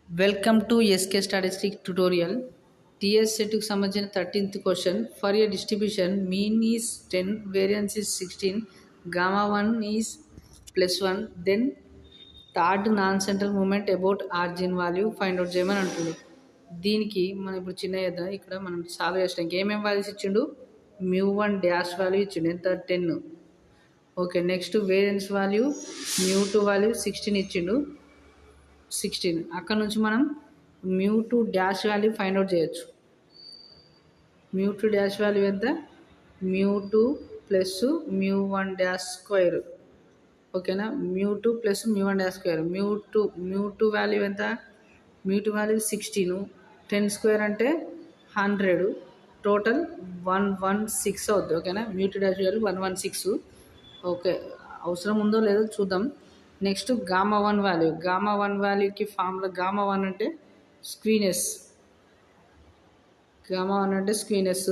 Welcome to SK Statistics tutorial. TS set కు సంబంధించిన 13th question. For a distribution mean is 10, variance is 16, gamma 1 is +1, then third non central moment about origin value find out చేయమని అంటుంది. దీనికి మనం ఇప్పుడు చిన్న చేద్దాం. ఇక్కడ మనం సాల్వ్ చేసడానికి ఏమేమి వాల్యూస్ ఇచ్చిండు? μ1 డాష్ వాల్యూ ఇచ్చిండు, ఎంత? 10. Okay, next variance value μ2 value 16 ఇచ్చిండు, 16. అక్కడ నుంచి మనం μ2 డాష్ వాల్యూ ఫైండ్ అవుట్ చేయొచ్చు. μ2 డాష్ వాల్యూ ఎంత? μ2 ప్లస్ μ1 డాష్ స్క్వేర్. ఓకేనా, μ2 ప్లస్ μ1 డాష్ స్క్వేర్. μ2 వాల్యూ ఎంత? μ2 వాల్యూ 16, 10 స్క్వేర్ అంటే 100, టోటల్ 116 అవుద్ది. ఓకేనా, μ2 డాష్ వాల్యూ 116. ఓకే, అవసరం ఉందో లేదో చూద్దాం. Next gamma 1 value. గామా 1 వాల్యూకి ఫార్ములా గామా 1 అంటే స్క్వీనెస్. గామా 1 అంటే స్క్వీనెస్.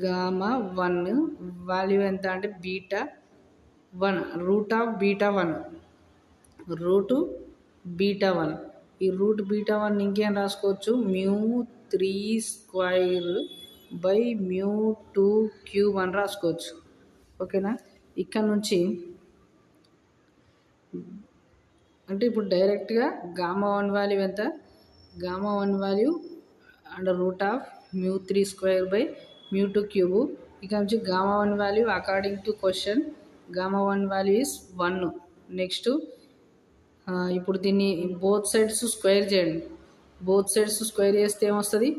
గామా 1 వాల్యూ ఎంత అంటే beta 1, root of beta 1, root beta 1. ఈ రూట్ బీటా 1 ఇంకేం రాసుకోవచ్చు? μ3 స్క్వైర్ బై μ2 క్యూబ్ అని రాసుకోవచ్చు. ఓకేనా, ఇక్కడ నుంచి అంటే ఇప్పుడు డైరెక్ట్గా గామా 1 వాల్యూ ఎంత? Gamma 1 value under root of μ3 square by μ2 cube. ఇక్కడ నుంచి gamma 1 value according to question gamma 1 value is 1. Next ఇప్పుడు దీన్ని బోత్ సైడ్స్ స్క్వేర్ చేయండి. బోత్ సైడ్స్ స్క్వేర్ చేస్తే ఏమొస్తుంది?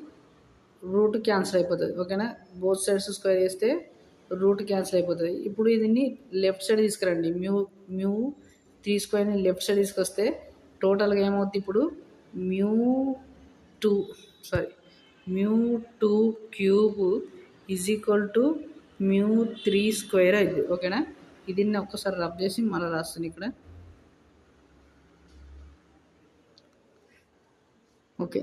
రూట్ క్యాన్సిల్ అయిపోతుంది. ఓకేనా, బోత్ సైడ్స్ స్క్వేర్ చేస్తే రూట్ క్యాన్సిల్ అయిపోతుంది. ఇప్పుడు దీన్ని లెఫ్ట్ సైడ్ తీసుకురండి. μ3 స్క్వేర్ని లెఫ్ట్ సైడ్ తీసుకొస్తే టోటల్గా ఏమవుతుంది? ఇప్పుడు μ2 cube is equal to μ3 square అయింది. ఓకేనా, దీన్ని ఒక్కసారి రబ్ చేసి మళ్ళీ రాస్తుంది ఇక్కడ. Okay,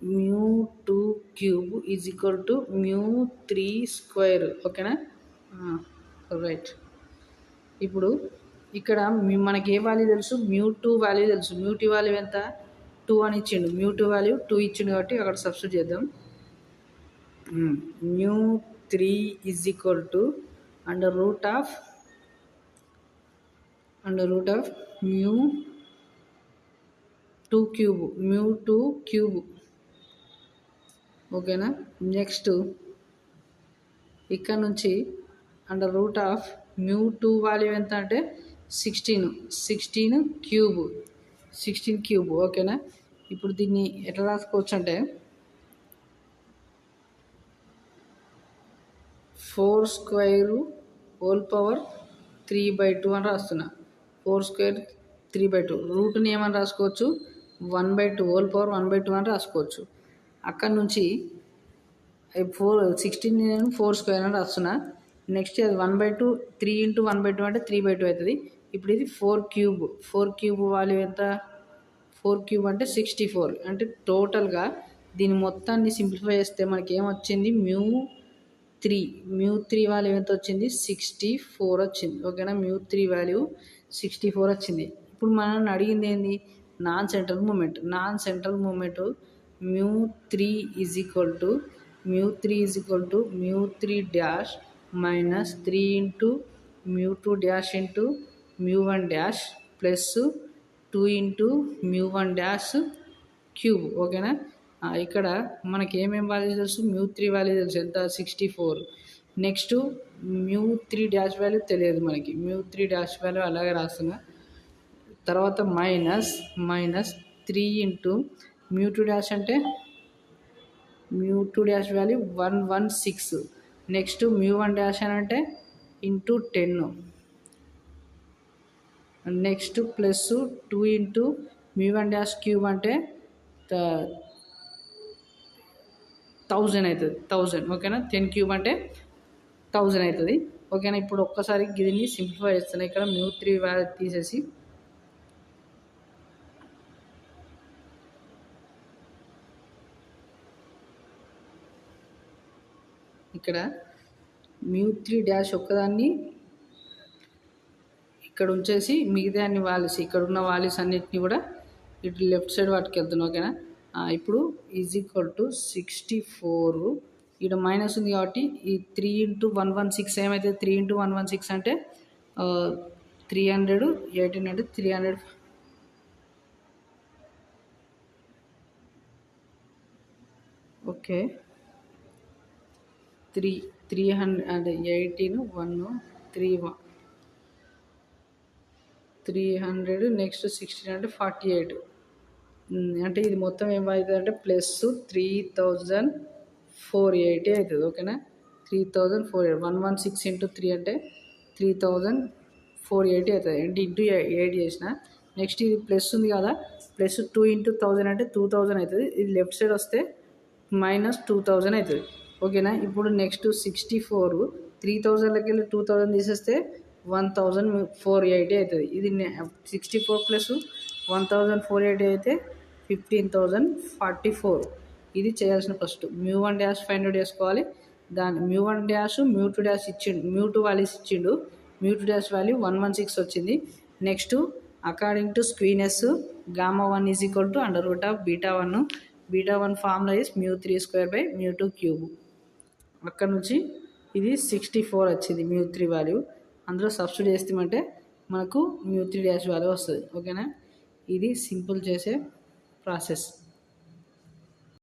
μ2 cube is equal to μ3 square. ఓకేనా, రైట్. ఇప్పుడు ఇక్కడ మనకి ఏ వాల్యూ తెలుసు? μ2 వాల్యూ తెలుసు. μ2 వాల్యూ ఎంత? 2 అని ఇచ్చిండు. μ2 వాల్యూ 2 ఇచ్చిండు కాబట్టి అక్కడ సబ్స్టిట్యూట్ చేద్దాం. μ3 is equal to under root of μ2 cube. ఓకేనా, నెక్స్ట్ ఇక్కడ నుంచి అండర్ రూట్ ఆఫ్ μ2 వాల్యూ ఎంత అంటే 16 క్యూబ్. ఓకేనా, ఇప్పుడు దీన్ని ఎట్లా రాసుకోవచ్చు అంటే 4 స్క్వేర్ హోల్ పవర్ 3/2 అని రాస్తున్నా. 4 స్క్వేర్ 3/2. రూట్ని ఏమని రాసుకోవచ్చు? 1/2 హోల్ పవర్ 1/2 అని రాసుకోవచ్చు. అక్కడ నుంచి 16 నేను 4 స్క్వేర్ అని రాస్తున్నా. నెక్స్ట్ అది 1/2, 3 ఇంటూ 1/2 అంటే 3/2 అవుతుంది. ఇప్పుడు ఇది 4 క్యూబ్ వాల్యూ ఎంత? 4 క్యూబ్ అంటే 64. అంటే టోటల్గా దీని మొత్తాన్ని సింప్లిఫై చేస్తే మనకి ఏమొచ్చింది? μ3 వాల్యూ ఎంత వచ్చింది? 64 వచ్చింది. ఓకేనా, μ3 వాల్యూ 64 వచ్చింది. ఇప్పుడు మనం అడిగింది ఏంది? Non central moment. μ3 is equal to μ3 dash minus 3 into μ2 dash into μ1 dash plus 2 into μ1 dash cube. ఓకేనా, ఇక్కడ మనకి ఏమేమి వాల్యూ తెలుసు? μ3 వాల్యూ తెలుసు, ఎంత? 64. నెక్స్ట్ μ3 డాష్ వాల్యూ తెలియదు మనకి. μ3 డాష్ వాల్యూ అలాగే రాస్తున్నా. తర్వాత మైనస్ 3 ఇంటూ μ2 డాష్ అంటే μ2 డాష్ వాల్యూ 116. నెక్స్ట్ μ1 డాష్ అని అంటే into 10. Next plus 2 into μ1 dash cube అంటే 1000 అవుతుంది. 1000. ఓకేనా, 10 క్యూబ్ అంటే 1000 అవుతుంది. ఓకేనా, ఇప్పుడు ఒక్కసారి దీన్ని సింప్లిఫై చేస్తున్నాయి. ఇక్కడ μ3 వాల్యూ తీసేసి ఇక్కడ μ3 డాష్ ఒక్కదాన్ని ఇక్కడ ఉంచేసి మిగతా అన్ని వాల్యూస్ ఇక్కడ ఉన్న వాల్యూస్ అన్నిటిని కూడా ఇటు లెఫ్ట్ సైడ్ వాటికి వెళ్తున్నాం. ఓకేనా. ఇప్పుడు ఈజ్ ఈక్వల్ టు 64 ఇక్కడ మైనస్ ఉంది కాబట్టి ఈ 3 × 116 ఏమవుతుంది? 3 × 116 అంటే 300, 1800, 300. ఓకే 300 అంటే 18 1 300 నెక్స్ట్ 16 అంటే 48. అంటే ఇది మొత్తం ఏమవుతుంది అంటే ప్లస్ 3480 అవుతుంది. ఓకేనా. 3480 116 × 3 అంటే 3480 అవుతుంది. అంటే ఇంటూ 8 చేసిన. నెక్స్ట్ ఇది ప్లస్ ఉంది కదా, ప్లస్ 2 × 1000 అంటే 2000 అవుతుంది. ఇది లెఫ్ట్ సైడ్ వస్తే మైనస్ 2000 అవుతుంది. ఓకేనా. ఇప్పుడు నెక్స్ట్ 64 3000లోకి వెళ్ళి 2000 తీసేస్తే 1480 అవుతుంది. ఇది 64 ప్లస్ 1480 అయితే 15044. ఇది చేయాల్సిన ఫస్ట్ μ1 ఫైండ్ అవుట్ చేసుకోవాలి. దాని μ1 μ2 ఇచ్చిండు, μ2 వాల్యూస్ ఇచ్చిండు. μ2 వాల్యూ 116 వచ్చింది. Next according to skewness Γ1 is equal to √β1. β1 formula is μ3²/μ2³ అక్కడ నుంచి ఇది 64 వచ్చింది μ3 వాల్యూ. అందులో సబ్స్టిట్యూట్ చేస్తామంటే మనకు μ3 వాల్యూ వస్తుంది. ఓకేనా. ఇది సింపుల్ చేసే ప్రాసెస్.